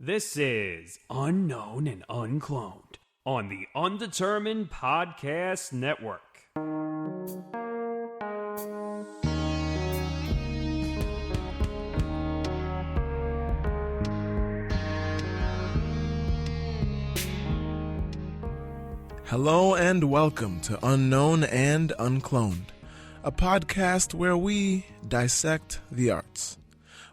This is Unknown and Uncloned on the Undetermined Podcast Network. Hello and welcome to Unknown and Uncloned, a podcast where we dissect the arts,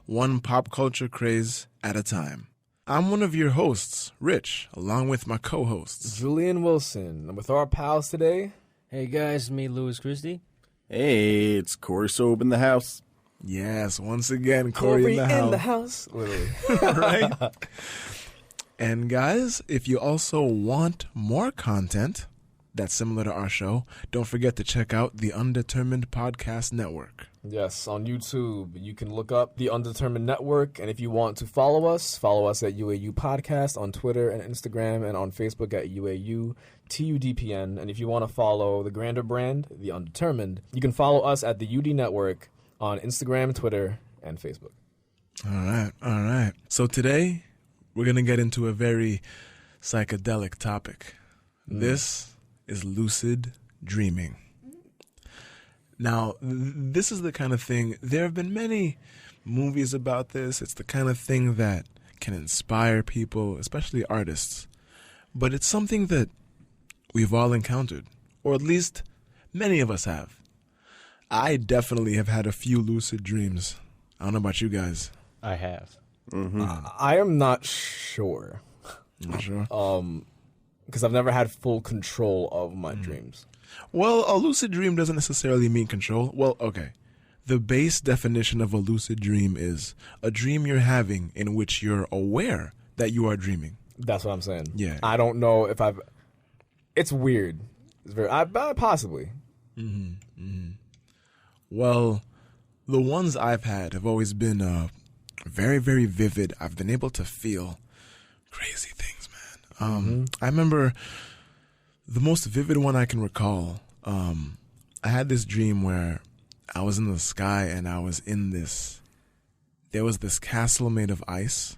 one pop culture craze at a time. I'm one of your hosts, Rich, along with my co-hosts, Julian Wilson. And with our pals today, hey guys, me, Christie. Hey, it's Corey Sobe in the house. Yes, once again, Corey in the house. Literally. Right? And guys, if you also want more content that's similar to our show, don't forget to check out the Undetermined Podcast Network. Yes, on YouTube, you can look up the Undetermined Network. And if you want to follow us at UAU Podcast on Twitter and Instagram, and on Facebook at UAU TUDPN. And if you want to follow the grander brand, the Undetermined, you can follow us at the UD Network on Instagram, Twitter, and Facebook. All right. So today, we're going to get into a very psychedelic topic. This is lucid dreaming. Now, this is the kind of thing, there have been many movies about this. It's the kind of thing that can inspire people, especially artists. But it's something that we've all encountered, or at least many of us have. I definitely have had a few lucid dreams. I don't know about you guys. I have. I am not sure. Not sure? Because I've never had full control of my dreams. Well, a lucid dream doesn't necessarily mean control. Well, okay. The base definition of a lucid dream is a dream you're having in which you're aware that you are dreaming. That's what I'm saying. Yeah. I don't know if I've... It's weird. It's very... possibly. Well, the ones I've had have always been very, very vivid. I've been able to feel crazy things, man. I remember the most vivid one I can recall. I had this dream where I was in the sky and I was in this... There was this castle made of ice,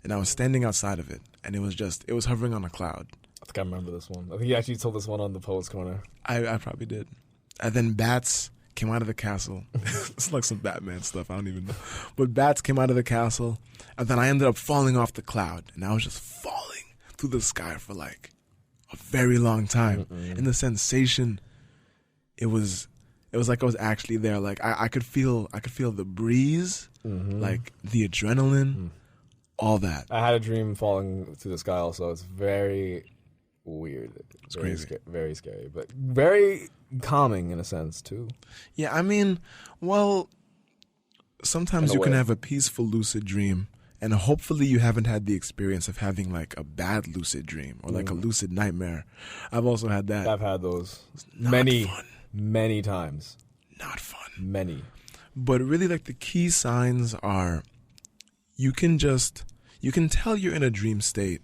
and I was standing outside of it, and it was hovering on a cloud. I think I remember this one. I think you actually told this one on the Poets Corner. I probably did. And then bats came out of the castle. It's like some Batman stuff. I don't even know. But bats came out of the castle, and then I ended up falling off the cloud, and I was just falling through the sky for like a very long time. And the sensation, it was like I was actually there. Like I could feel the breeze, like the adrenaline, all that. I had a dream falling through the sky also. It's very weird. It's crazy. Very scary, but very calming in a sense too. Yeah, I mean, well, sometimes you can have a peaceful lucid dream, and hopefully you haven't had the experience of having like a bad lucid dream or like a lucid nightmare. I've also had that. I've had those Fun. many times. Not fun. Many. But really, like, the key signs are you can tell you're in a dream state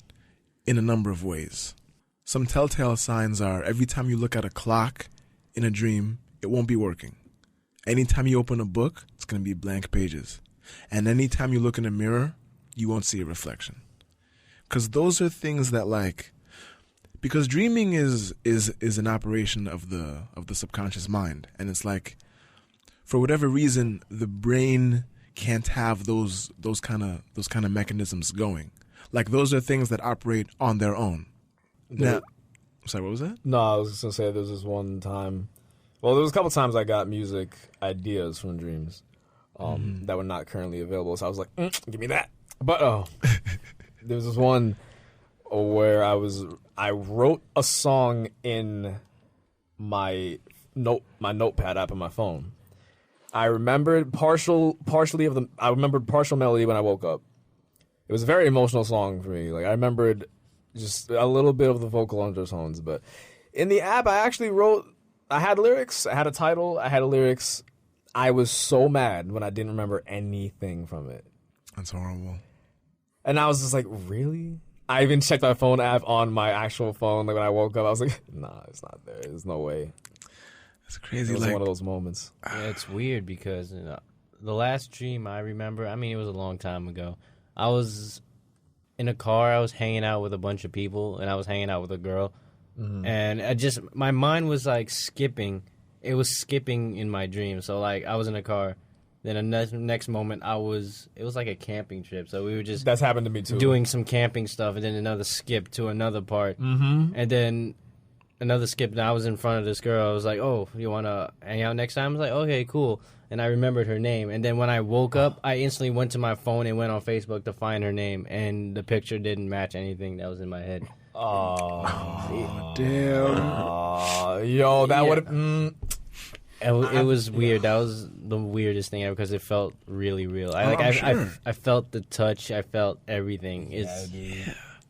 in a number of ways. Some telltale signs are every time you look at a clock in a dream, it won't be working. Anytime you open a book, it's going to be blank pages. And anytime you look in a mirror, you won't see a reflection. Because those are things that, like, because dreaming is an operation of the subconscious mind. And it's like, for whatever reason, the brain can't have those kind of mechanisms going. Like, those are things that operate on their own. Now, sorry, what was that? No, I was just gonna say there was this one time. Well, there was a couple times I got music ideas from dreams that were not currently available. So I was like, "Give me that." But there was this one where I wrote a song in my notepad app on my phone. I remembered partial melody when I woke up. It was a very emotional song for me. Like, I remembered just a little bit of the vocal undertones, but in the app I had lyrics, I had a title, I had lyrics. I was so mad when I didn't remember anything from it. That's horrible. And I was just like, really? I even checked my phone app on my actual phone. Like, when I woke up, I was like, nah, it's not there. There's no way. It's crazy. It was like, one of those moments. Yeah, it's weird because the last dream I remember, I mean, it was a long time ago. I was in a car. I was hanging out with a bunch of people, and I was hanging out with a girl. And my mind was like skipping. It was skipping in my dream. So like I was in a car. Then the next moment it was like a camping trip. So we were just That's happened to me too. doing some camping stuff, and then another skip to another part. And then another skip, and I was in front of this girl. I was like, oh, you want to hang out next time? I was like, okay, cool. And I remembered her name. And then when I woke up, I instantly went to my phone and went on Facebook to find her name. And the picture didn't match anything that was in my head. Oh, damn. Yo, that would It was weird. That was the weirdest thing ever because it felt really real. I felt the touch. I felt everything.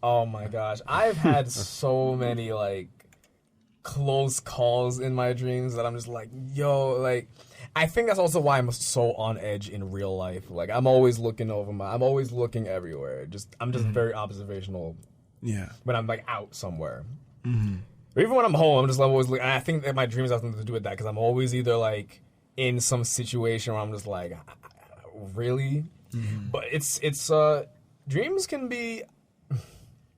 Oh my gosh. I've had so many like close calls in my dreams that I'm just like, yo, like I think that's also why I'm so on edge in real life. Like I'm always looking I'm always looking everywhere. I'm just very observational. Yeah. When I'm like out somewhere. Or even when I'm home, I'm just always like, I think that my dreams have something to do with that because I'm always either like in some situation where I'm just like, really? But it's dreams can be,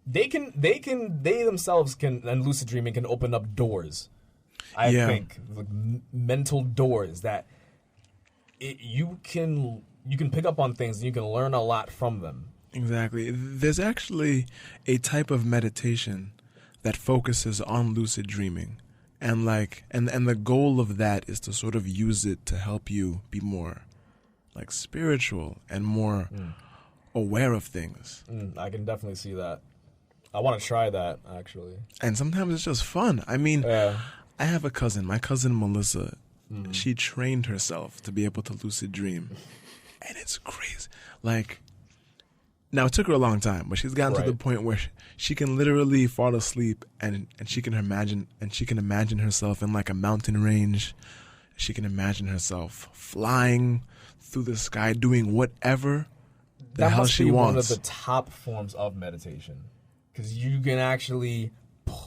they themselves can, and lucid dreaming can open up doors. I think like mental doors that you can pick up on things and you can learn a lot from them. Exactly. There's actually a type of meditation that focuses on lucid dreaming. And the goal of that is to sort of use it to help you be more like spiritual and more aware of things. I can definitely see that. I want to try that actually. And sometimes it's just fun. I mean, I have a cousin, my cousin Melissa. She trained herself to be able to lucid dream. And it's crazy. Like, now, it took her a long time, but she's gotten to the point where she can literally fall asleep and she can imagine herself in like a mountain range. She can imagine herself flying through the sky, doing whatever the hell she wants. That must be one of the top forms of meditation, because you can actually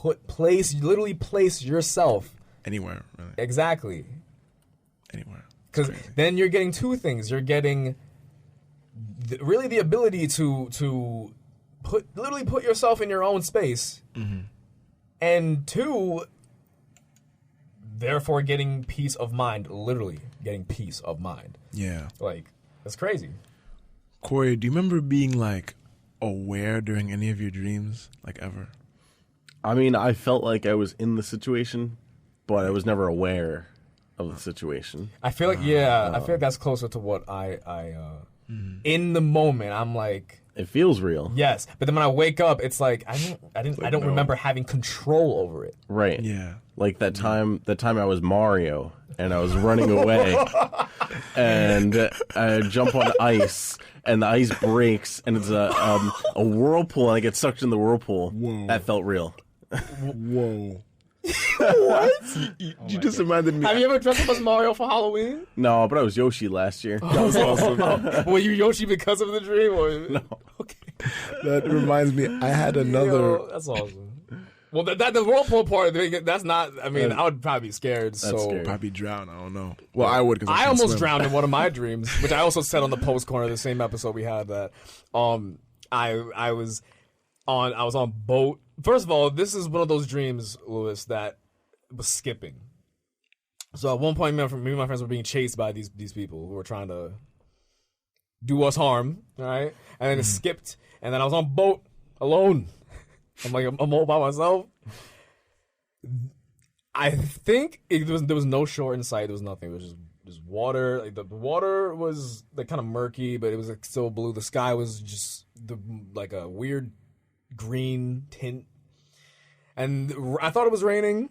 literally place yourself anywhere. Really. Exactly. Anywhere. Because then you're getting two things. You're getting really the ability to put yourself in your own space, and two, therefore getting peace of mind. Literally getting peace of mind. Yeah, like that's crazy. Corey, do you remember being like aware during any of your dreams, like ever? I mean, I felt like I was in the situation, but I was never aware of the situation. I feel like I feel like that's closer to what I in the moment, I'm like, it feels real. Yes, but then when I wake up, it's like I don't remember having control over it. Right. Yeah. Like that time I was Mario and I was running away and I jump on ice and the ice breaks and it's a whirlpool and I get sucked in the whirlpool. Whoa. That felt real. Whoa. What? You just reminded me. Have you ever dressed up as Mario for Halloween? No, but I was Yoshi last year. That was awesome. Were you Yoshi because of the dream? Or? No. Okay. That reminds me, I had another. Yo, that's awesome. Well, the whirlpool part, that's not. I mean, I would probably be scared. Scary. Probably drown. I don't know. Well, I would. Cause I can't almost swim. drowned in one of my dreams, which I also said on the post corner of the same episode we had. That I was on boat. First of all, this is one of those dreams, Lewis, that was skipping. So at one point, me and my friends were being chased by these people who were trying to do us harm, right? And then it skipped, and then I was on boat alone. I'm like, I'm all by myself. I think there was no shore in sight. There was nothing. It was just water. Like the water was like kind of murky, but it was like still blue. The sky was just like a weird green tint, and I thought it was raining.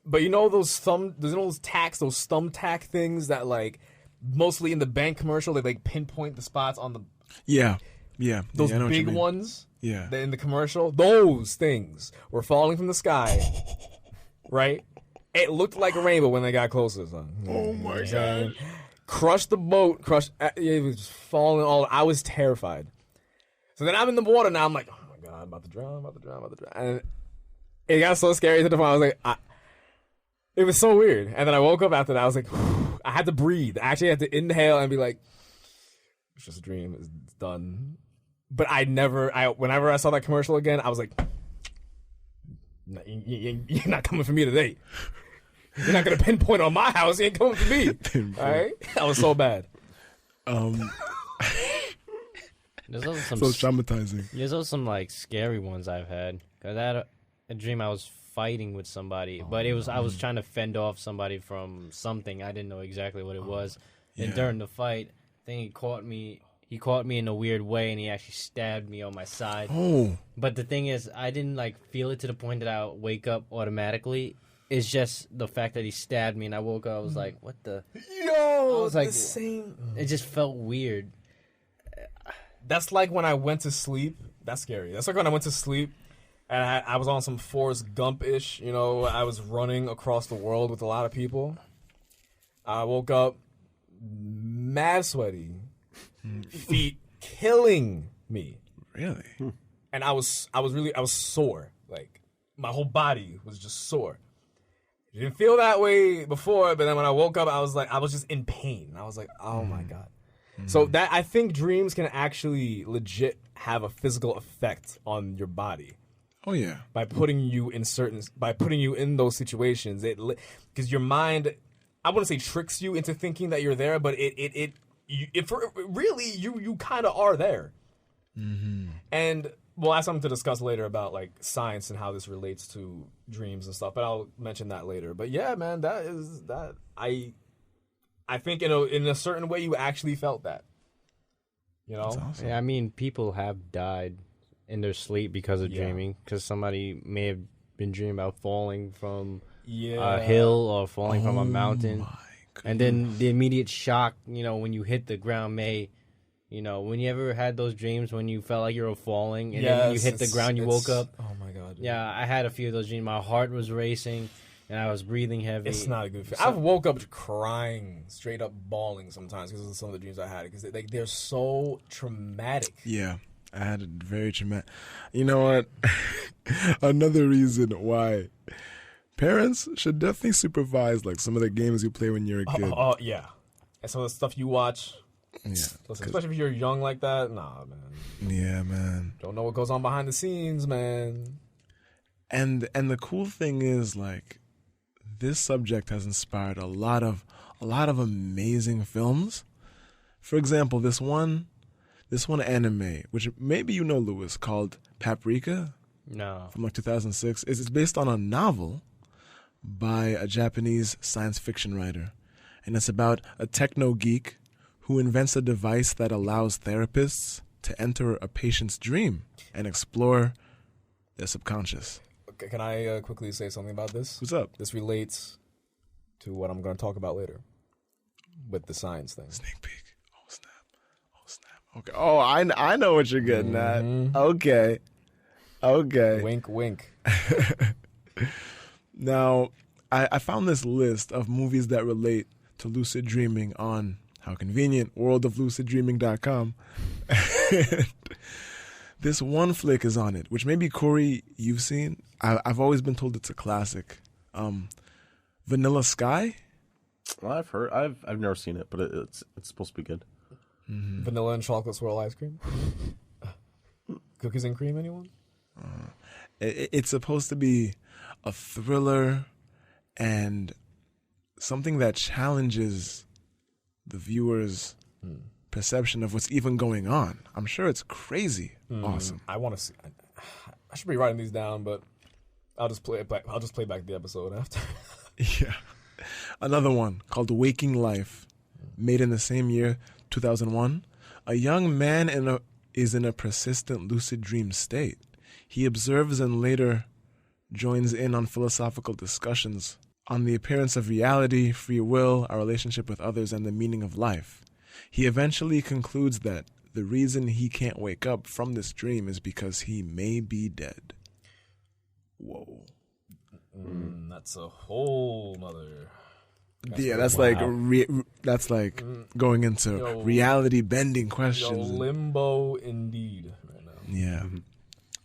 But you know those thumbtack things that like mostly in the bank commercial they like pinpoint the spots on the those big ones in the commercial. Those things were falling from the sky, right? It looked like a rainbow when they got closer. So. Oh my god! Crushed the boat. It was falling all. I was terrified. So then I'm in the water now. I'm like, oh my god, I'm about to drown. And it got so scary to the point I was like, it was so weird. And then I woke up after that. I was like, I had to breathe. I actually had to inhale and be like, it's just a dream. It's done. But whenever I saw that commercial again, I was like, you're not coming for me today. You're not going to pinpoint on my house. You ain't coming for me. All right? That was so bad. There's also some So traumatizing. There's also some like scary ones I've had. Cause I had a dream I was fighting with somebody, but I was trying to fend off somebody from something. I didn't know exactly what it was. And during the fight, I think he caught me in a weird way, and he actually stabbed me on my side. Oh. But the thing is, I didn't like feel it to the point that I wake up automatically. It's just the fact that he stabbed me, and I woke up. I was like, "What the?" Yo, I was like, the same. It just felt weird. That's like when I went to sleep. That's scary. That's like when I went to sleep, and I was on some Forrest Gump-ish. You know, I was running across the world with a lot of people. I woke up mad sweaty, feet killing me. Really? And I was sore. Like, my whole body was just sore. It didn't feel that way before, but then when I woke up, I was just in pain. I was like, oh my God. So that, I think dreams can actually legit have a physical effect on your body. Oh yeah. By putting you in those situations, because your mind, I wouldn't say tricks you into thinking that you're there, but you kind of are there. And we'll have something to discuss later about like science and how this relates to dreams and stuff, but I'll mention that later. But yeah, man, I think in a certain way you actually felt that. You know? Awesome. Yeah, I mean, people have died in their sleep because of dreaming, because somebody may have been dreaming about falling from a hill or falling from a mountain. And then the immediate shock, you know, when you hit the ground when you ever had those dreams when you felt like you were falling, and then when you hit the ground, you woke up. Oh my God. Dude. Yeah, I had a few of those dreams. My heart was racing, and I was breathing heavy. It's not a good feeling. I've woke up crying, straight up bawling sometimes because of some of the dreams I had, because they're so traumatic. Yeah, I had a very traumatic. You know what? Another reason why parents should definitely supervise like some of the games you play when you're a kid. Yeah. And some of the stuff you watch. Yeah. Listen, especially if you're young like that. Nah, man. Yeah, man. Don't know what goes on behind the scenes, man. And the cool thing is, like, this subject has inspired a lot of amazing films. For example, this one anime, which maybe you know, Lewis, called Paprika. No. From like 2006. It's based on a novel by a Japanese science fiction writer. And it's about a techno geek who invents a device that allows therapists to enter a patient's dream and explore their subconscious. Okay, can I quickly say something about this? What's up? This relates to what I'm going to talk about later with the science thing. Sneak peek. Oh, snap. Okay. Oh, I know what you're getting at. Okay. Wink, wink. Now, I found this list of movies that relate to lucid dreaming on, how convenient, worldofluciddreaming.com. This one flick is on it, which maybe, Corey, you've seen. I've always been told it's a classic. Vanilla Sky? Well, I've heard. I've never seen it, but it's supposed to be good. Vanilla and chocolate swirl ice cream? Cookies and cream, anyone? It's supposed to be a thriller and something that challenges the viewer's perception of what's even going on. I'm sure it's crazy awesome. I want to see. I should be writing these down, but I'll just play it back. I'll just play back the episode after. Yeah. Another one called Waking Life, made in the same year, 2001. A young man is in a persistent lucid dream state. He observes and later joins in on philosophical discussions on the appearance of reality, free will, our relationship with others, and the meaning of life. He eventually concludes that the reason he can't wake up from this dream is because he may be dead. Whoa. That's a whole nother. That's like going into reality bending questions. Limbo indeed right now. Yeah.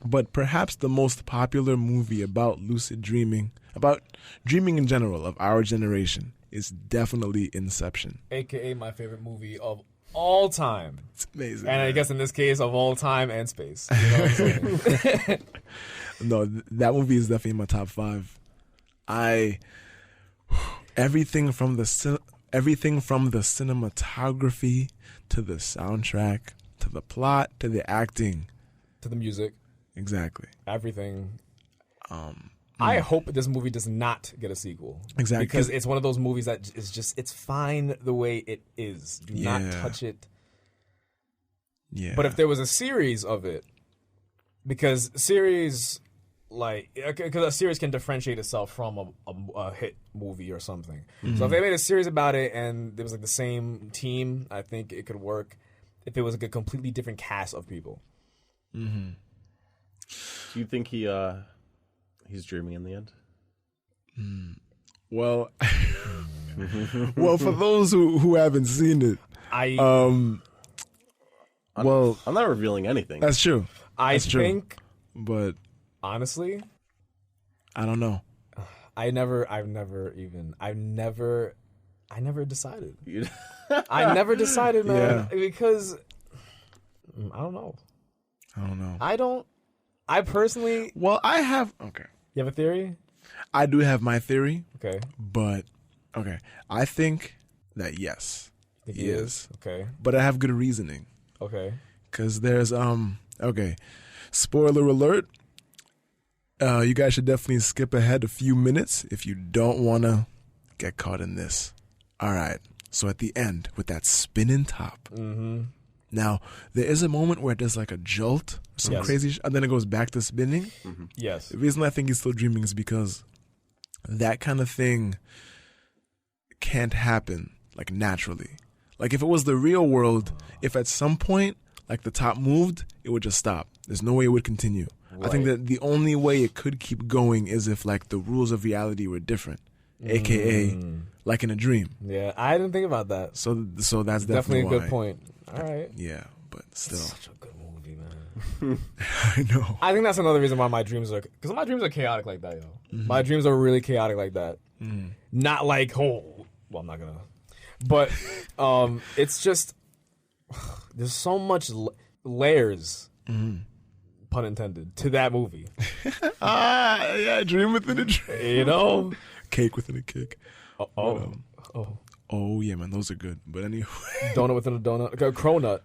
But perhaps the most popular movie about lucid dreaming, about dreaming in general of our generation, is definitely Inception. AKA my favorite movie of all time. It's amazing. And I man. guess in this case, of all time and space. You know what I'm saying? No, that movie is definitely in my top 5. Everything from the cinematography to the soundtrack to the plot to the acting To the music, exactly. everything. I hope this movie does not get a sequel. Exactly. Because it's one of those movies that is just, it's fine the way it is. Do not Yeah. touch it. Yeah. But if there was a series of it, because series, like, because a series can differentiate itself from a hit movie or something. So if they made a series about it and there was like the same team, I think it could work. If it was like a completely different cast of people. Do you think he's dreaming in the end? well, well, for those who haven't seen it, I well, I'm not revealing anything. that's true. I true. think, But honestly, I don't know. I never decided. I never decided, man, because I don't know. I personally. Well, I have. Okay. You have a theory? I do have my theory, Okay. but okay. I think that yes, Think he is. Okay. But I have good reasoning. Okay. Because there's okay, spoiler alert. You guys should definitely skip ahead a few minutes if you don't want to get caught in this. All right. So at the end with that spinning top. Now there is a moment where there's like a jolt, some Yes. crazy, and then it goes back to spinning. Yes. The reason I think he's still dreaming is because that kind of thing can't happen like naturally. Like if it was the real world, if at some point like the top moved, it would just stop. There's no way it would continue. I think that the only way it could keep going is if like the rules of reality were different, aka like in a dream. Yeah, I didn't think about that. So that's Definitely a why. good point. All right. Yeah, but still, Such a good movie, man. I know. I think that's another reason why my dreams are, because my dreams are chaotic like that, yo. My dreams are really chaotic like that. Not like, well, I'm not gonna. But it's just there's so much layers, pun intended, to that movie. Yeah, dream within a dream. You know, Cake within a cake. oh, Oh yeah, man, those are good. But anyway, donut within a donut, a cronut,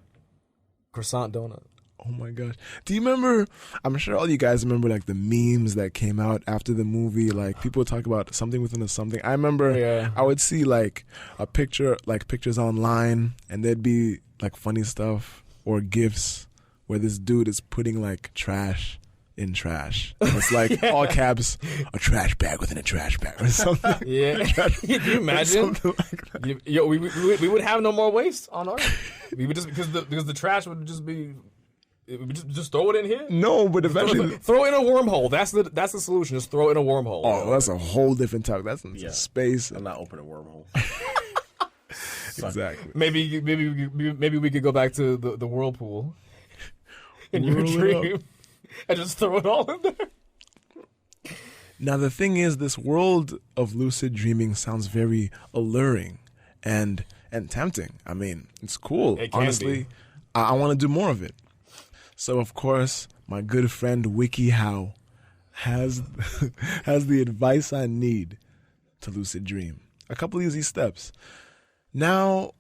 croissant donut. oh my gosh, do you remember? I'm sure all you guys remember like the memes that came out after the movie. Like people would talk about something within a something. I remember Yeah. I would see like a picture, like pictures online, and there'd be like funny stuff or gifs where this dude is putting like trash in trash. It's like all caps, a trash bag within a trash bag or something. Yeah, can you imagine? Something like that. Yo, we would have no more waste on Earth. We would just because the trash would just be. It would just throw it in here. No, but eventually. Throw it in a wormhole. That's the solution. Just throw it in a wormhole. Oh, that's a whole different topic. That's into space. I'm not opening a wormhole. Exactly. Maybe we could go back to the whirlpool in your Whirl it dream and just throw it all in there. Now, the thing is, this world of lucid dreaming sounds very alluring and tempting. I mean, it's cool. It can Honestly, be. I want to do more of it. So, of course, my good friend WikiHow has has the advice I need to lucid dream. A couple easy steps. Now,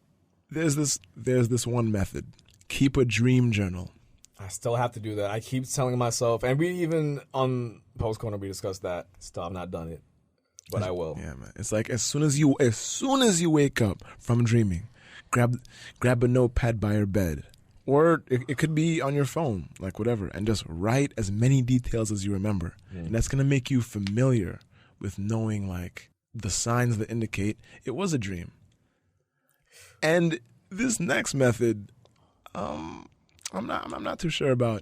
there's this one method. Keep a dream journal. I still have to do that. I keep telling myself, and we even on Post Corner we discussed that. Still, I've not done it, but I will. Yeah, man. It's like as soon as you wake up from dreaming, grab a notepad by your bed, or it could be on your phone, like whatever, and just write as many details as you remember. And that's gonna make you familiar with knowing like the signs that indicate it was a dream. And this next method, I'm not too sure about.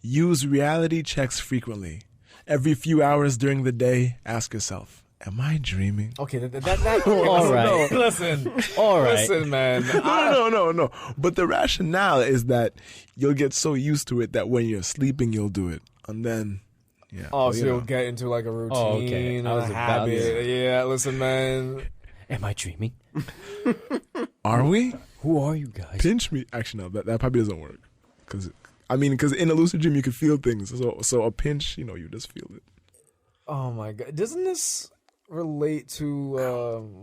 Use reality checks frequently. Every few hours during the day, ask yourself, am I dreaming? Okay, that All right. Listen, All right. listen, man. No. But the rationale is that you'll get so used to it that when you're sleeping, you'll do it. And then, yeah. Oh, so you you'll know. get into like a routine, Oh, okay. I was a about habit. to- Yeah, listen, man. Am I dreaming? Are we? Who are you guys? Pinch me. Actually, no, that probably doesn't work. Because in a lucid dream you can feel things. So a pinch, you just feel it. Oh my god! Doesn't this relate to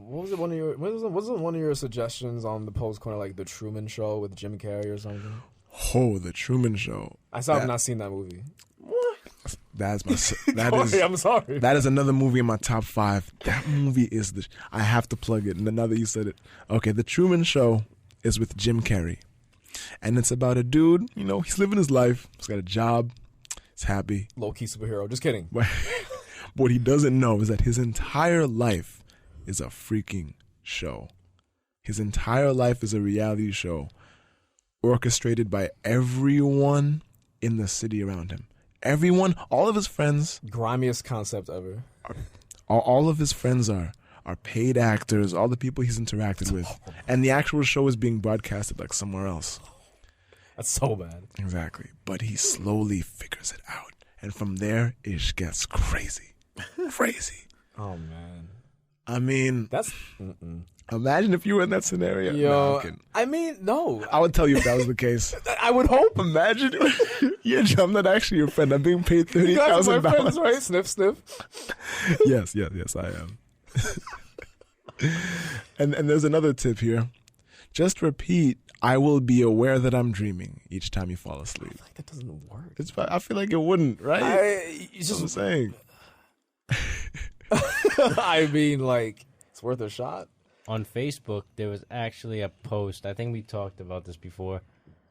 what was it? Wasn't one of your suggestions on the Post corner like the Truman Show with Jim Carrey or something? Oh, the Truman Show. I still have not seen that movie. I'm sorry. That is another movie in my top 5. That movie is I have to plug it. And now that you said it, okay, the Truman Show is with Jim Carrey, and it's about a dude. He's living his life. He's got a job. He's happy. Low key superhero. Just kidding. But what he doesn't know is that his entire life is a freaking show. His entire life is a reality show, orchestrated by everyone in the city around him. Everyone, all of his friends. Grimiest concept ever. All of his friends are paid actors, all the people he's interacted with. And the actual show is being broadcasted like somewhere else. That's so bad. Exactly. But he slowly figures it out. And from there, it gets crazy. Crazy. Oh, man. I mean, That's... imagine if you were in that scenario. Yo, No, I'm kidding. I mean, no. I would tell you if that was the case. I would hope. Imagine, I'm not actually your friend. I'm being paid You guys are my friends, $30,000. right? Sniff, sniff. Yes, I am. and there's another tip here. Just repeat, "I will be aware that I'm dreaming" each time you fall asleep. I feel like that doesn't work. I feel like it wouldn't, right? It's That's just... what I'm saying. I mean, like, it's worth a shot. On Facebook, there was actually a post. I think we talked about this before.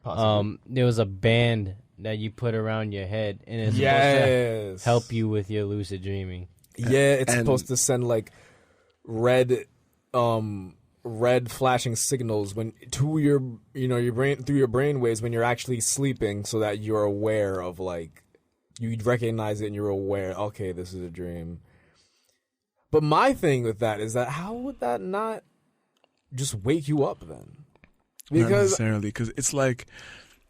Possibly. There was a band that you put around your head, and it's supposed Yes. to help you with your lucid dreaming. Yeah, it's And- supposed to send like red flashing signals to your brain through your brain waves when you're actually sleeping, so that you're aware of, like, you recognize it and you're aware, okay, this is a dream. But my thing with that is that how would that not just wake you up then? Not Because necessarily, because it's like,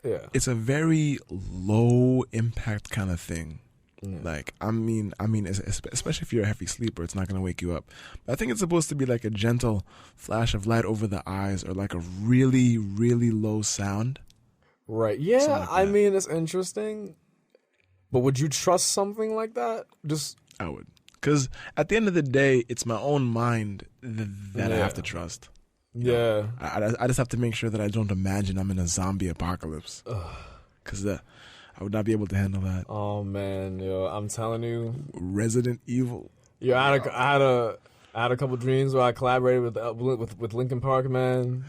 yeah. it's a very low impact kind of thing. Like, I mean, especially if you're a heavy sleeper, it's not going to wake you up. But I think it's supposed to be like a gentle flash of light over the eyes, or like a really, really low sound. Right. Yeah, Something like I that. mean, it's interesting. But would you trust something like that? Just I would. Because at the end of the day, it's my own mind that I have to trust. yeah. I just have to make sure that I don't imagine I'm in a zombie apocalypse. Because I would not be able to handle that. Oh man, yo, I'm telling you. Resident Evil. Yo, I had a couple dreams where I collaborated with Linkin Park, man.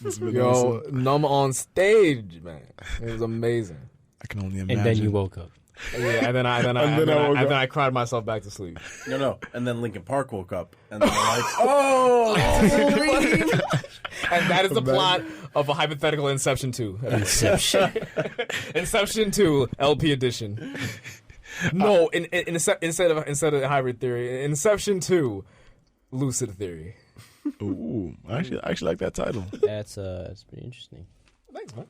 It's really Yo, awesome. Numb on stage, man. It was amazing. I can only imagine. And then you woke up. Yeah, and then I cried myself back to sleep. No. And then Linkin Park woke up, and they're like, "Oh, it's a dream." And that is the plot of a hypothetical Inception 2. Inception. Inception 2 LP edition. No, instead of hybrid theory, Inception 2 lucid theory. Ooh, I actually like that title. That's pretty interesting. Thanks, man.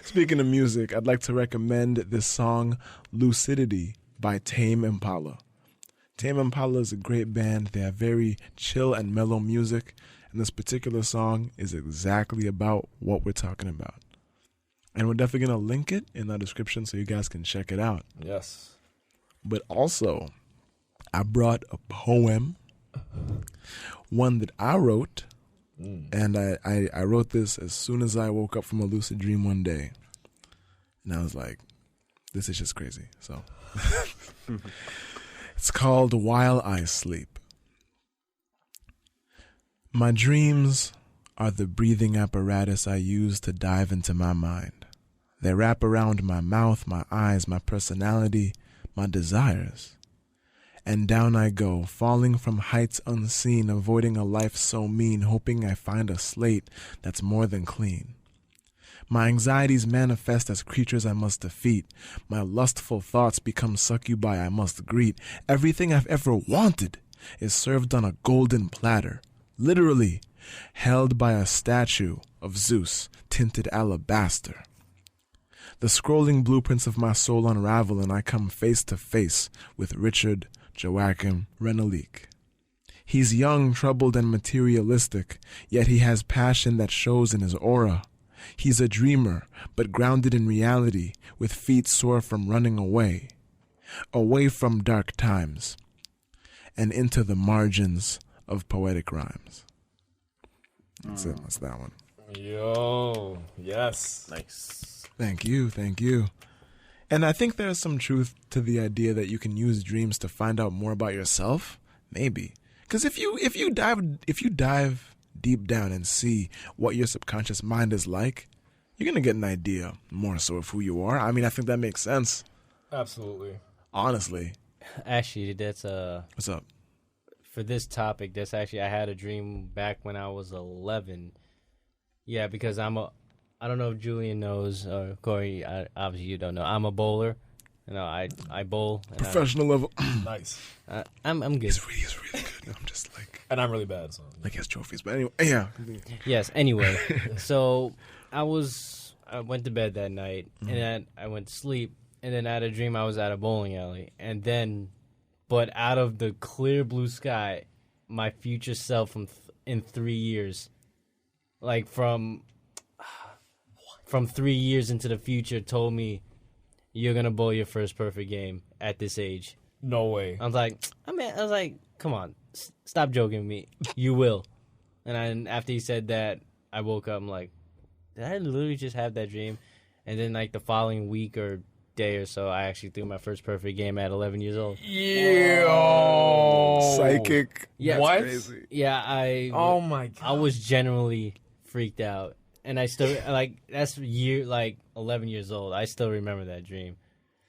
Speaking of music, I'd like to recommend this song, Lucidity by Tame Impala. Tame Impala is a great band. They have very chill and mellow music, and this particular song is exactly about what we're talking about. And we're definitely going to link it in the description so you guys can check it out. Yes. But also, I brought a poem, one that I wrote, and I wrote this as soon as I woke up from a lucid dream one day. And I was like, this is just crazy. So it's called While I Sleep. My dreams are the breathing apparatus I use to dive into my mind. They wrap around my mouth, my eyes, my personality, my desires. And down I go, falling from heights unseen, avoiding a life so mean, hoping I find a slate that's more than clean. My anxieties manifest as creatures I must defeat. My lustful thoughts become succubi I must greet. Everything I've ever wanted is served on a golden platter, literally held by a statue of Zeus, tinted alabaster. The scrolling blueprints of my soul unravel, and I come face to face with Richard Joachim Renelique. He's young, troubled, and materialistic, yet he has passion that shows in his aura. He's a dreamer, but grounded in reality, with feet sore from running away from dark times, and into the margins of poetic rhymes. That's it. That's that one. Yo, yes. Nice. Thank you. And I think there's some truth to the idea that you can use dreams to find out more about yourself. Maybe. Because if you dive deep down and see what your subconscious mind is like, you're going to get an idea more so of who you are. I mean, I think that makes sense. Absolutely. Honestly. Actually, that's What's up? for this topic. That's actually I had a dream back when I was 11. Yeah, because I don't know if Julian knows or Corey. Obviously, you don't know. I'm a bowler. You know, I bowl. And Professional level. Nice. I'm good. He's really good. I'm just like And I'm really bad, so. he has trophies. But anyway, yeah. Yes. Anyway, so I went to bed that night, and then I went to sleep, and then I had a dream I was at a bowling alley, and then, but out of the clear blue sky, my future self in 3 years, like from 3 years into the future, told me, "You're gonna bowl your first perfect game at this age." No way. I was like, come on, stop joking with me. You will. And then after he said that, I woke up. I'm like, did I literally just have that dream? And then like the following week or day or so, I actually threw my first perfect game at 11 years old. Yo. Psychic. Yeah. What? Crazy. Yeah, Oh my god. I was generally freaked out, and I still like that's 11 years old. I still remember that dream.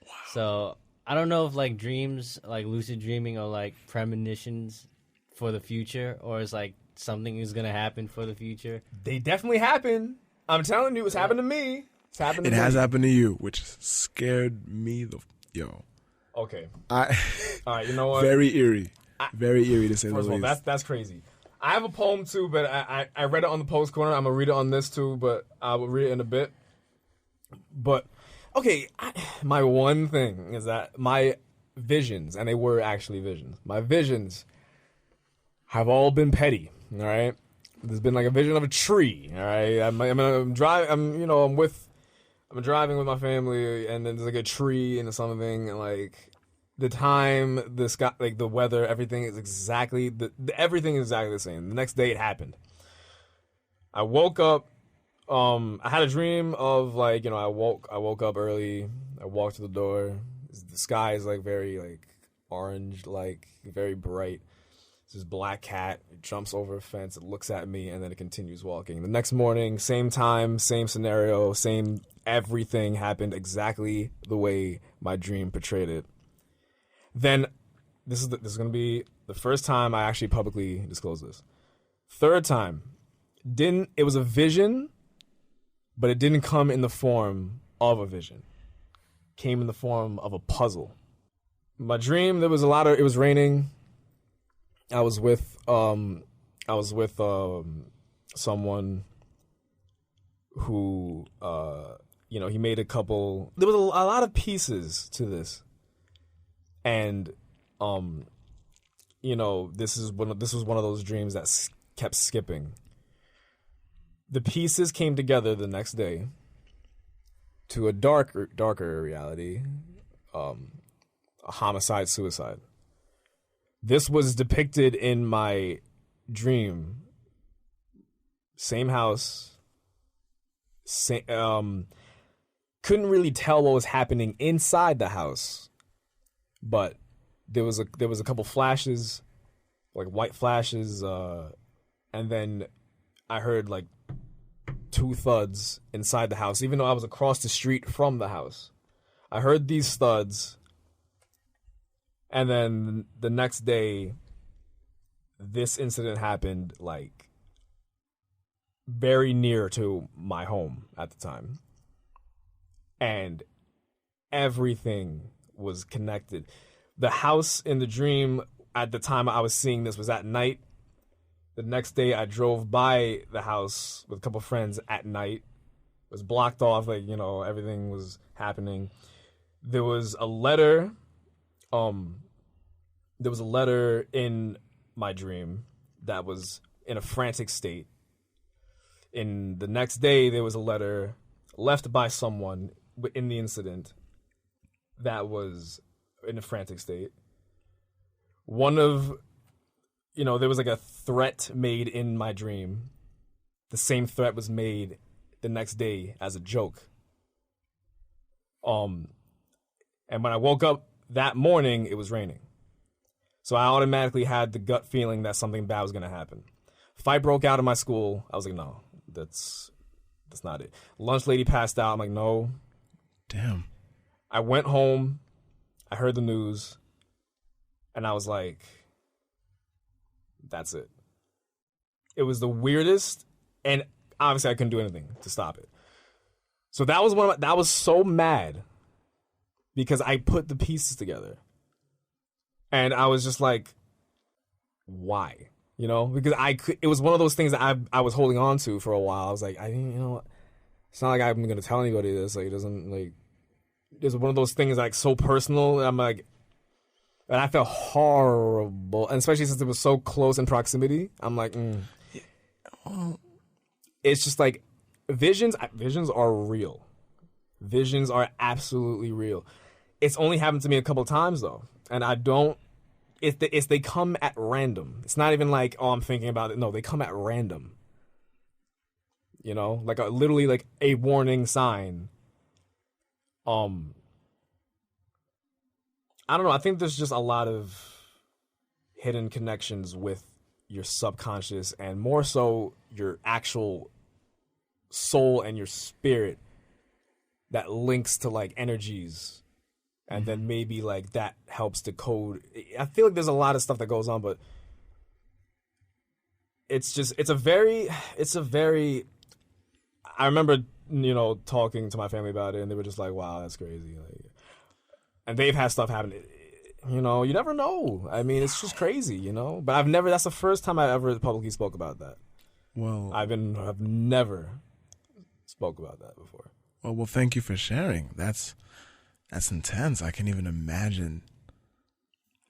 Wow. So I don't know if like dreams, like lucid dreaming, are like premonitions for the future, or it's like something is gonna happen for the future. They definitely happen. I'm telling you, it's happened to me. It's happened to me. It has happened to you, which scared me yo. Okay. All right, you know what? Very eerie. Very eerie to say the First of all, least. that's crazy. I have a poem too, but I read it on the post corner. I'm gonna read it on this too, but I will read it in a bit. But okay, my one thing is that my visions, and they were actually visions. My visions have all been petty. All right, there's been like a vision of a tree. All right, I'm driving. I'm driving with my family, and then there's like a tree and something, and like the time, the sky, like the weather, everything is exactly everything is exactly the same. The next day it happened. I woke up. I had a dream of like, I woke up early. I walked to the door. The sky is like very like orange, like very bright. This black cat, it jumps over a fence, it looks at me, and then it continues walking. The next morning, same time, same scenario, same everything happened exactly the way my dream portrayed it. Then this is going to be the first time I actually publicly disclose this. Third time, it was a vision, but it didn't come in the form of a vision. It came in the form of a puzzle. My dream, it was raining. I was with someone who he made a couple. There was a lot of pieces to this, and this was one of those dreams that kept skipping. The pieces came together the next day to a darker reality, a homicide, suicide. This was depicted in my dream. Same house. Couldn't really tell what was happening inside the house, but there was a couple flashes, like white flashes, and then I heard like 2 thuds inside the house, even though I was across the street from the house. I heard these thuds. And then the next day, this incident happened like very near to my home at the time. And everything was connected. The house in the dream at the time I was seeing this was at night. The next day I drove by the house with a couple friends at night. It was blocked off, like, everything was happening. There was a letter. There was a letter in my dream that was in a frantic state. In the next day, there was a letter left by someone in the incident that was in a frantic state. There was like a threat made in my dream. The same threat was made the next day as a joke. And when I woke up that morning, it was raining. So I automatically had the gut feeling that something bad was going to happen. Fight broke out in my school. I was like, no, that's not it. Lunch lady passed out. I'm like, no. Damn. I went home. I heard the news. And I was like, that's it. It was the weirdest. And obviously I couldn't do anything to stop it. So that was so mad because I put the pieces together. And I was just like, why? Because it was one of those things that I was holding on to for a while. I was like, it's not like I'm going to tell anybody this. Like, it doesn't, like, it's one of those things like so personal. And I'm like, and I felt horrible. And especially since it was so close in proximity, I'm like, it's just like visions are real. Visions are absolutely real. It's only happened to me a couple times though. And I don't, they come at random. It's not even like, oh, I'm thinking about it. No, they come at random. Like literally like a warning sign. I don't know. I think there's just a lot of hidden connections with your subconscious and more so your actual soul and your spirit that links to like energies. And then maybe like that helps to code. I feel like there's a lot of stuff that goes on, but it's a very, I remember, talking to my family about it and they were just like, wow, that's crazy. Like, and they've had stuff happen. You never know. I mean, it's just crazy, but that's the first time I ever publicly spoke about that. Well, I've never spoke about that before. Well, thank you for sharing. That's intense. I can't even imagine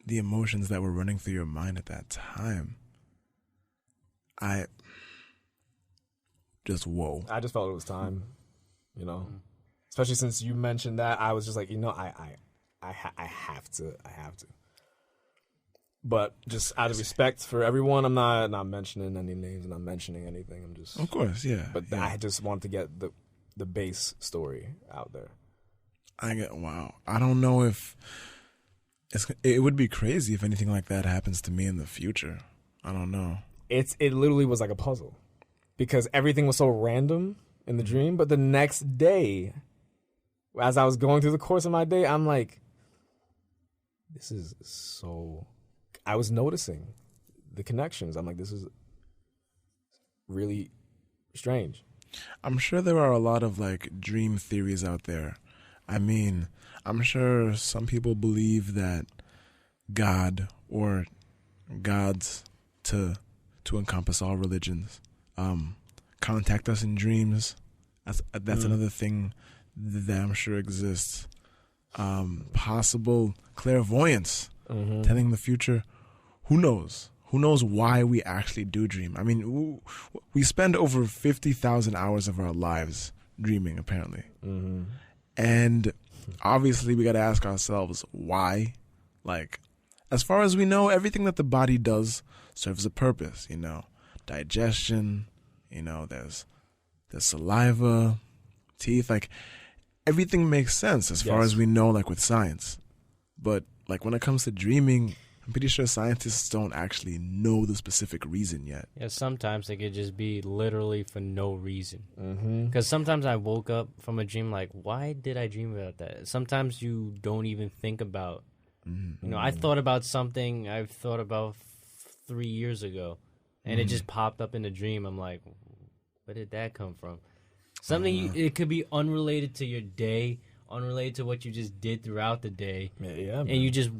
the emotions that were running through your mind at that time. Whoa. I just felt it was time, especially since you mentioned that. I was just like, I have to. But just out of respect for everyone, I'm not mentioning any names. I'm not mentioning anything. I'm just, of course, yeah. But yeah. I just want to get the base story out there. Wow. I don't know if it would be crazy if anything like that happens to me in the future. I don't know. It literally was like a puzzle because everything was so random in the dream. But the next day, as I was going through the course of my day, I'm like, this is so. I was noticing the connections. I'm like, this is really strange. I'm sure there are a lot of like dream theories out there. I mean, I'm sure some people believe that God or gods to encompass all religions contact us in dreams. That's another thing that I'm sure exists. Possible clairvoyance, telling the future. Who knows? Who knows why we actually do dream? I mean, we spend over 50,000 hours of our lives dreaming, apparently. And obviously we got to ask ourselves why. Like, as far as we know, everything that the body does serves a purpose, digestion, there's saliva, teeth, like everything makes sense as far as we know, like with science. But like when it comes to dreaming, I'm pretty sure scientists don't actually know the specific reason yet. Yeah, sometimes it could just be literally for no reason. Because sometimes I woke up from a dream like, why did I dream about that? Sometimes you don't even think about, I thought about something I've thought about 3 years ago, and it just popped up in a dream. I'm like, where did that come from? Something, it could be unrelated to your day, unrelated to what you just did throughout the day. Yeah, and you just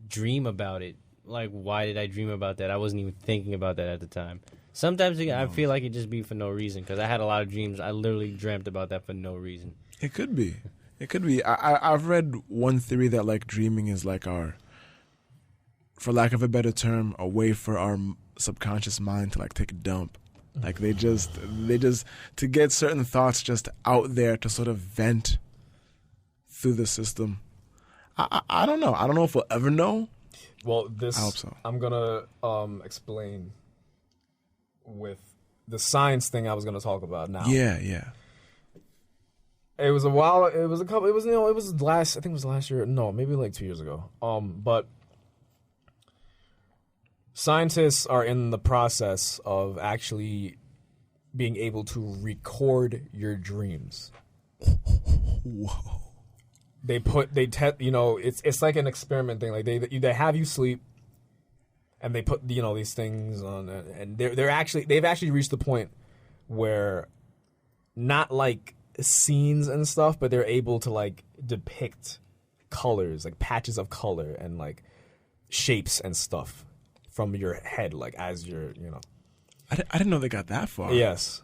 dream about it. Like, why did I dream about that? I wasn't even thinking about that at the time. Sometimes I feel like it just be for no reason, because I had a lot of dreams. I literally dreamt about that for no reason. It could be. I've read one theory that like dreaming is like our for lack of a better term, a way for our subconscious mind to like take a dump. Like they just to get certain thoughts just out there to sort of vent through the system. I don't know. I don't know if we'll ever know. Well, this I hope so. I'm gonna explain with the science thing I was gonna talk about now. Yeah. It was a while. It was a couple. It was It was last. I think it was last year. No, maybe like 2 years ago. But scientists are in the process of actually being able to record your dreams. Whoa. It's like an experiment thing. Like they have you sleep, and they put these things on, and they've actually reached the point where not like scenes and stuff, but they're able to like depict colors, like patches of color and like shapes and stuff from your head, like as you're, I didn't know they got that far. Yes.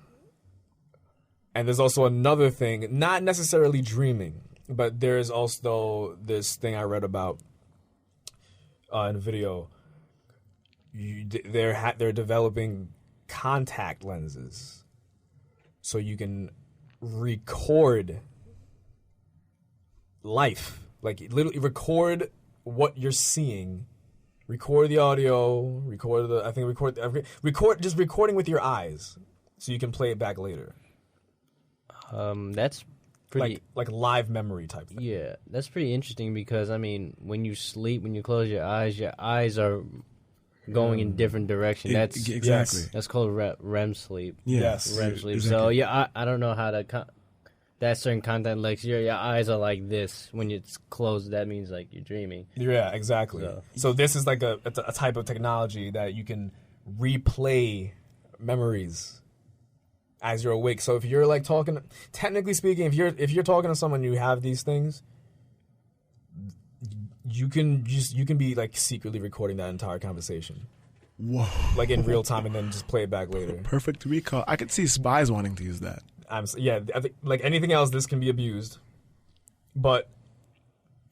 And there's also another thing, not necessarily dreaming, but there's also this thing I read about in a video. They're developing contact lenses, so you can record life, like literally record what you're seeing, record the audio, recording with your eyes, so you can play it back later. That's pretty like live memory type thing. Yeah, that's pretty interesting because I mean, when you sleep, when you close your eyes are going in different direction. That's exactly. Yes. That's called REM sleep. Yeah. Yes. REM sleep. Exactly. So yeah, I don't know how to. That certain content, like your eyes are like this when it's closed. That means like you're dreaming. Yeah, exactly. So this is like a type of technology that you can replay memories as you're awake. So if you're like talking, technically speaking, if you're talking to someone, you have these things, you can be like secretly recording that entire conversation. Whoa. Like in real time, and then just play it back later. Perfect recall. I could see spies wanting to use that. I think like anything else, this can be abused, but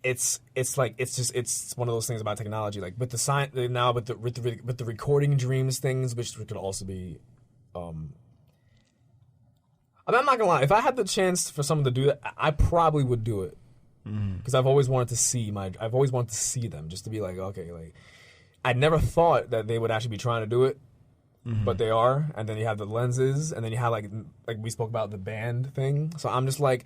it's one of those things about technology. Like with the science now, with the recording dreams things, which could also be. I'm not gonna lie. If I had the chance for someone to do that, I probably would do it because I've always wanted to see them, just to be like, okay, like I never thought that they would actually be trying to do it. But they are, and then you have the lenses, and then you have like we spoke about the band thing. So I'm just like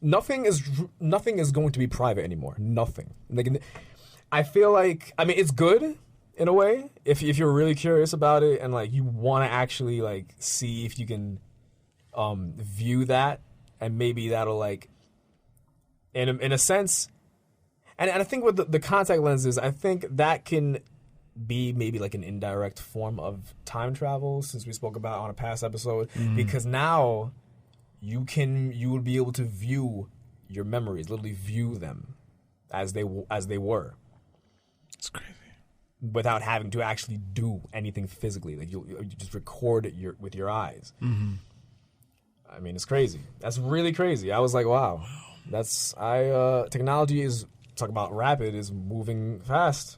nothing is going to be private anymore. Nothing. Like I feel like it's good in a way if you're really curious about it and like you want to actually like see if you can view that, and maybe that'll like in a sense. And I think with the contact lenses, I think that can be maybe like an indirect form of time travel, since we spoke about on a past episode, because now you would be able to view your memories, literally view them as they were. It's crazy. Without having to actually do anything physically, like you just record it with your eyes. I mean, it's crazy. That's really crazy. I was like, wow. Technology is, talk about rapid, is moving fast.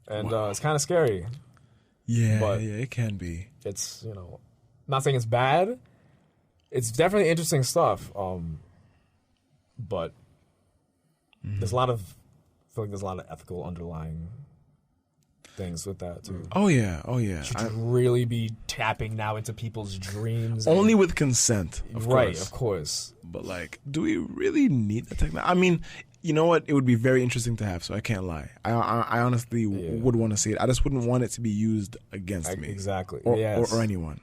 And it's kind of scary. Yeah, but it can be. It's, not saying it's bad. It's definitely interesting stuff. But there's I feel like there's a lot of ethical underlying things with that too. Oh yeah. Should you really be tapping now into people's dreams? Only with consent, of right, course. Of course. But like, do we really need the technology? I mean, you know what? It would be very interesting to have, so I can't lie. I honestly would want to see it. I just wouldn't want it to be used against me. Exactly. Or anyone.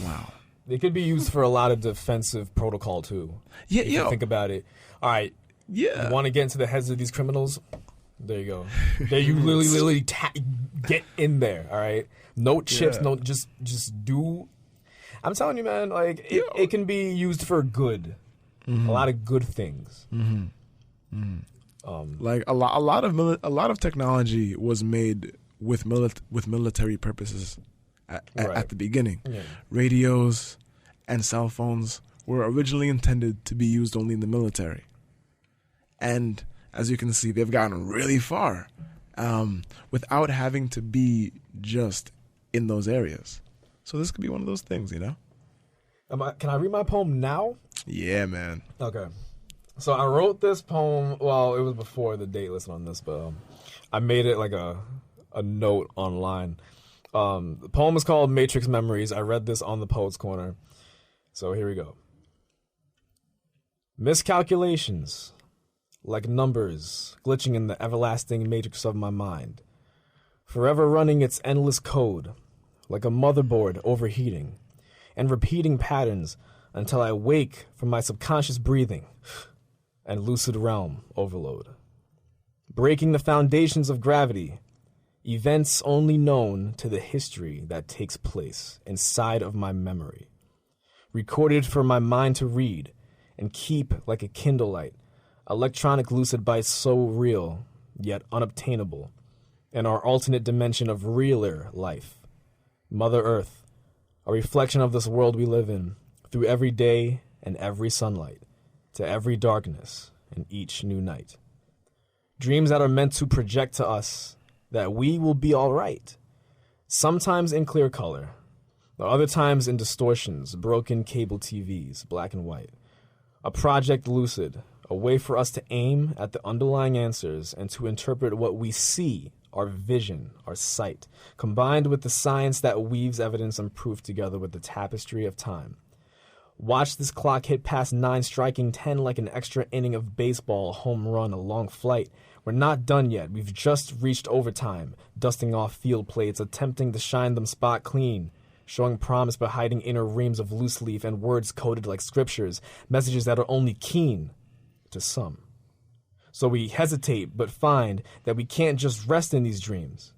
Wow. It could be used for a lot of defensive protocol too. Yeah, if you think about it. All right. Yeah. You want to get into the heads of these criminals? There you go. There you literally get in there. All right. No chips. No. Just do. I'm telling you, man. Like it can be used for good. A lot of good things. Like a lot of technology was made with military purposes at the beginning. Yeah. Radios and cell phones were originally intended to be used only in the military, and as you can see, they've gotten really far without having to be just in those areas. So this could be one of those things, you know? Can I read my poem now? Yeah, man. Okay. So I wrote this poem, well, it was before the date listed on this, but I made it like a note online. The poem is called Matrix Memories. I read this on the Poets Corner. So here we go. Miscalculations, like numbers glitching in the everlasting matrix of my mind, forever running its endless code, like a motherboard overheating, and repeating patterns until I wake from my subconscious breathing and lucid realm overload. Breaking the foundations of gravity, events only known to the history that takes place inside of my memory, recorded for my mind to read and keep like a Kindle light, electronic lucid bites so real, yet unobtainable, in our alternate dimension of realer life. Mother Earth, a reflection of this world we live in, through every day and every sunlight, to every darkness and each new night. Dreams that are meant to project to us that we will be all right, sometimes in clear color, but other times in distortions, broken cable TVs, black and white. A project lucid, a way for us to aim at the underlying answers and to interpret what we see, our vision, our sight, combined with the science that weaves evidence and proof together with the tapestry of time. Watch this clock hit past 9, striking 10 like an extra inning of baseball, a home run, a long flight. We're not done yet. We've just reached overtime, dusting off field plates, attempting to shine them spot clean, showing promise but hiding inner reams of loose leaf and words coded like scriptures, messages that are only keen to some. So we hesitate but find that we can't just rest in these dreams.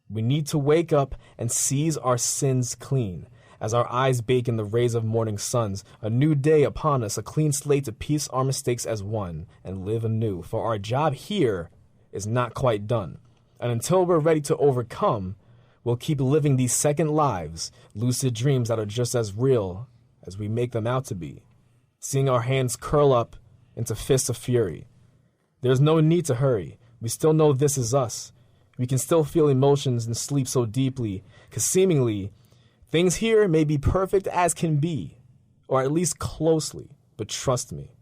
We need to wake up and seize our sins clean, as our eyes bake in the rays of morning suns, a new day upon us, a clean slate to piece our mistakes as one and live anew. For our job here is not quite done, and until we're ready to overcome, we'll keep living these second lives, lucid dreams that are just as real as we make them out to be, seeing our hands curl up into fists of fury. There's no need to hurry. We still know this is us. We can still feel emotions and sleep so deeply, because seemingly, things here may be perfect as can be, or at least closely, but trust me,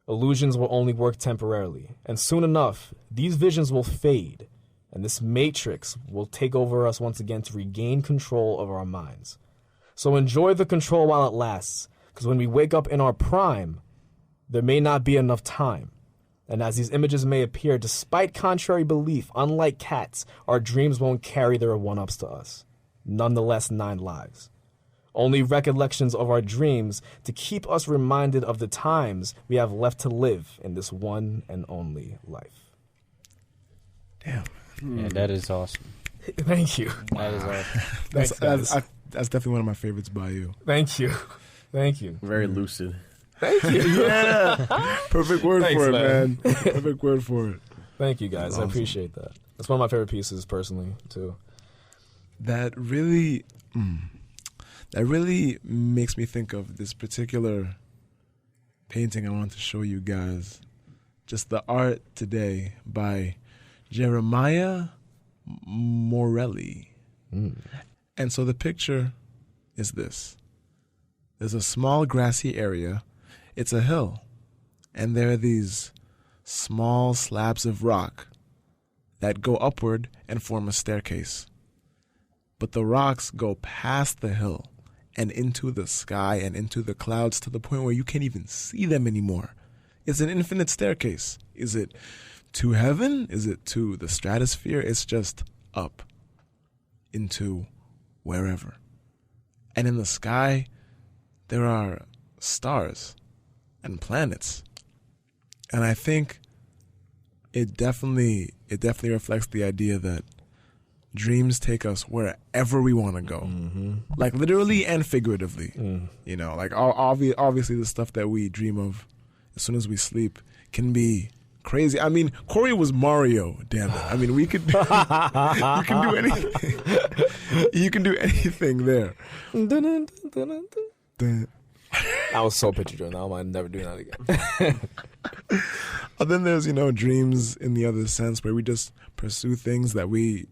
illusions will only work temporarily, and soon enough, these visions will fade, and this matrix will take over us once again to regain control of our minds. So enjoy the control while it lasts, because when we wake up in our prime, there may not be enough time. And as these images may appear, despite contrary belief, unlike cats, our dreams won't carry their one-ups to us. Nonetheless, 9 lives. Only recollections of our dreams to keep us reminded of the times we have left to live in this one and only life. Damn. Yeah, that is awesome. Thank you. That is awesome. That's definitely one of my favorites by you. Thank you. Thank you. Very lucid. Thank you. Yeah. Perfect word Thanks, for it, man. Perfect word for it. Thank you, guys. Awesome. I appreciate that. That's one of my favorite pieces, personally, too. That really makes me think of this particular painting I want to show you guys. Just the art today by Jeremiah Morelli. And so the picture is this. There's a small grassy area. It's a hill. And there are these small slabs of rock that go upward and form a staircase. But the rocks go past the hill and into the sky and into the clouds to the point where you can't even see them anymore. It's an infinite staircase. Is it to heaven? Is it to the stratosphere? It's just up into wherever. And in the sky, there are stars and planets. And I think it definitely reflects the idea that dreams take us wherever we want to go, like literally and figuratively. You know, like obviously the stuff that we dream of as soon as we sleep can be crazy. I mean, Corey was Mario. Damn it! I mean, we could you can do anything. You can do anything there. I was so picture driven. Now I'm never doing that again. And then there's, dreams in the other sense where we just pursue things that we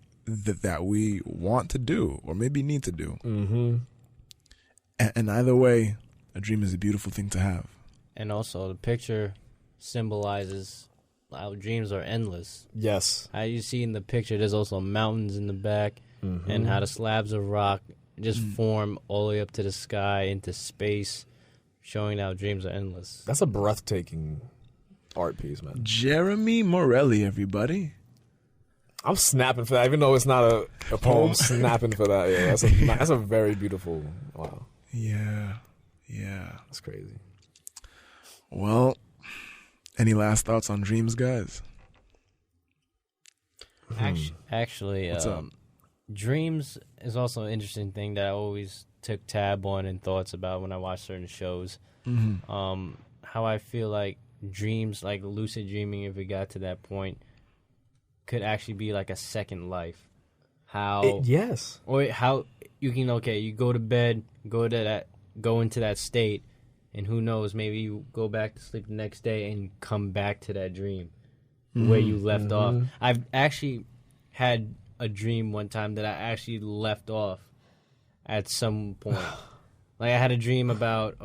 want to do or maybe need to do. Mm-hmm. And either way, a dream is a beautiful thing to have. And also, the picture symbolizes our dreams are endless. Yes. How you see in the picture, there's also mountains in the back, and how the slabs of rock just form all the way up to the sky, into space, showing how dreams are endless. That's a breathtaking art piece, man. Jeremy Morelli, everybody. I'm snapping for that, even though it's not a poem. Snapping for that. Yeah, that's a very beautiful. Wow. Yeah. That's crazy. Well, any last thoughts on dreams, guys? Actually, What's up? dreams is also an interesting thing that I always took tab on and thoughts about when I watch certain shows. How I feel like dreams, like lucid dreaming, if we got to that point, could actually be like a second life. Yes. Or how you can, you go to bed, go into that state, and who knows, maybe you go back to sleep the next day and come back to that dream where you left off. I've actually had a dream one time that I actually left off at some point. Like, I had a dream about,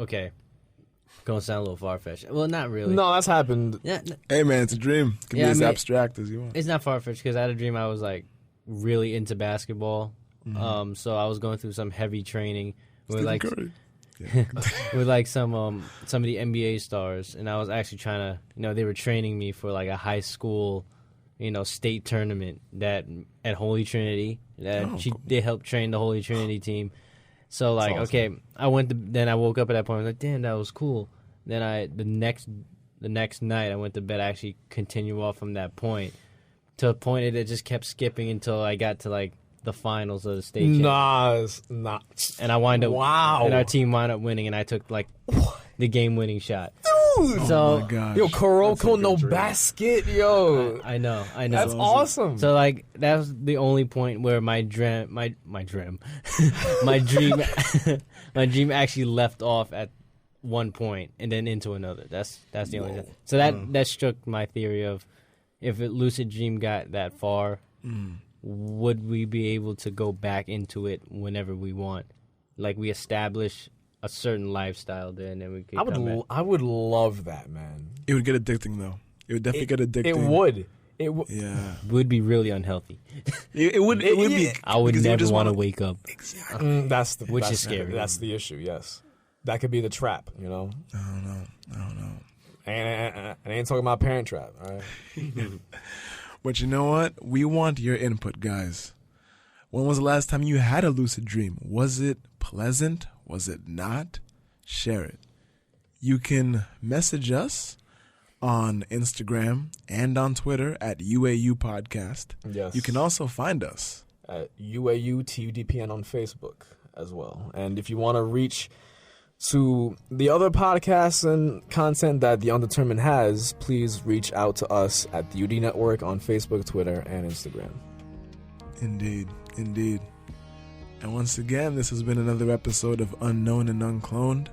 gonna sound a little far-fetched. Well, not really. No, that's happened. Yeah, Hey, man, it's a dream. It can be as abstract as you want. it's not far-fetched because I had a dream I was, like, really into basketball. So I was going through some heavy training with, Stephen like... Curry. with like some of the NBA stars, and I was actually trying to, they were training me for like a high school, state tournament that at Holy Trinity. They helped train the Holy Trinity team. So like, awesome. then I woke up at that point. I was like, damn, that was cool. Then the next night I went to bed. I actually continue off from that point to a point that it just kept skipping until I got to like the finals of the state championship. Nah, it's not. And I wind up, Wow. and our team wound up winning, and I took like the game-winning shot. Dude. So, Oh my gosh. Yo, That's a Kuroko good no dream. basket, yo. I know. That's awesome. So like that was the only point where my dream my dream actually left off at one point and then into another. That's the only thing. So that struck my theory of if a lucid dream got that far, would we be able to go back into it whenever we want? Like we establish a certain lifestyle there, and then we could come back. I would love that, man. It would get addicting, though. It would definitely get addicting. It would. It would. Yeah. Would be really unhealthy. It would be. I would because you never just want to wanna- wake up. Exactly. That's Which is scary. That's the issue. Yes, that could be the trap. I don't know. And I ain't talking about Parent Trap. All right. But you know what? We want your input, guys. When was the last time you had a lucid dream? Was it pleasant? Was it not? Share it. You can message us on Instagram and on Twitter at UAU Podcast. Yes. You can also find us At UAU TUDPN on Facebook as well. And if you want to reach to the other podcasts and content that The Undetermined has, please reach out to us at the UD Network on Facebook, Twitter, and Instagram. Indeed. And once again, this has been another episode of Unknown and Uncloned.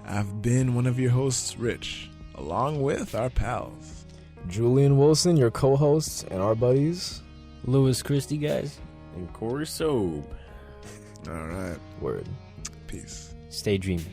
I've been one of your hosts, Rich, along with our pals. Julian Wilson, your co-hosts, and our buddies. Louis Christie, guys. And Corey Sobe. All right. Word. Peace. Stay dreaming.